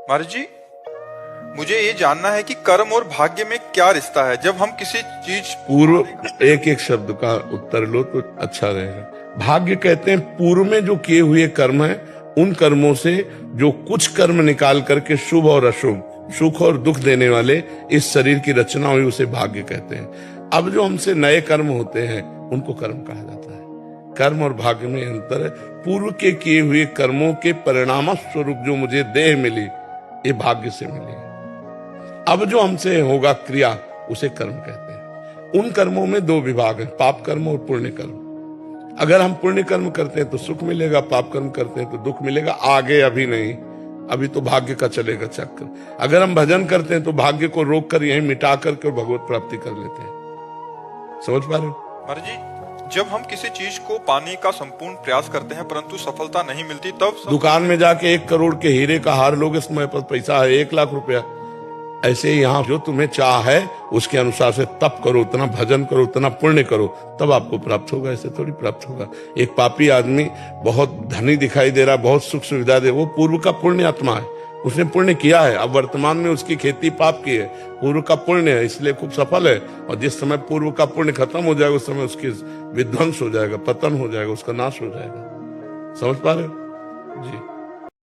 महाराज जी, मुझे ये जानना है कि कर्म और भाग्य में क्या रिश्ता है। जब हम किसी चीज पूर्व एक एक शब्द का उत्तर लो तो अच्छा रहेगा। भाग्य कहते हैं पूर्व में जो किए हुए कर्म है, उन कर्मों से जो कुछ कर्म निकाल करके शुभ और अशुभ, सुख और दुख देने वाले इस शरीर की रचना हुई, उसे भाग्य कहते हैं। अब जो हमसे नए कर्म होते हैं उनको कर्म कहा जाता है। कर्म और भाग्य में अंतर है। पूर्व के किए हुए कर्मों के परिणाम स्वरूप जो मुझे देह मिली, ये भाग्य से मिली। अब जो हमसे होगा क्रिया, उसे कर्म कहते हैं। उन कर्मों में दो विभाग हैं, पाप कर्म और पुण्य कर्म। अगर हम पुण्य कर्म करते हैं तो सुख मिलेगा, पाप कर्म करते हैं तो दुख मिलेगा। आगे अभी नहीं, अभी तो भाग्य का चलेगा चक्कर। अगर हम भजन करते हैं तो भाग्य को रोक कर यहीं मिटा करके भगवत प्राप्ति कर लेते हैं। समझ पा रहे हो? महाराज जी, जब हम किसी चीज को पाने का संपूर्ण प्रयास करते हैं परंतु सफलता नहीं मिलती, तब दुकान में जाके 1 करोड़ के हीरे का हार लोगे, समय पर पैसा है 1 लाख रुपया। ऐसे ही यहाँ जो तुम्हें चाह है उसके अनुसार से तप करो, उतना भजन करो, उतना पुण्य करो, तब आपको प्राप्त होगा। ऐसे थोड़ी प्राप्त होगा। एक पापी आदमी बहुत धनी दिखाई दे रहा, बहुत सुख सुविधा दे, वो पूर्व का पुण्य आत्मा है, उसने पुण्य किया है। अब वर्तमान में उसकी खेती पाप की है, पूर्व का पुण्य है, इसलिए खूब सफल है। और जिस समय पूर्व का पुण्य खत्म हो जाएगा, उस समय उसकी विध्वंस हो जाएगा, पतन हो जाएगा, उसका नाश हो जाएगा। समझ पा रहे हो जी?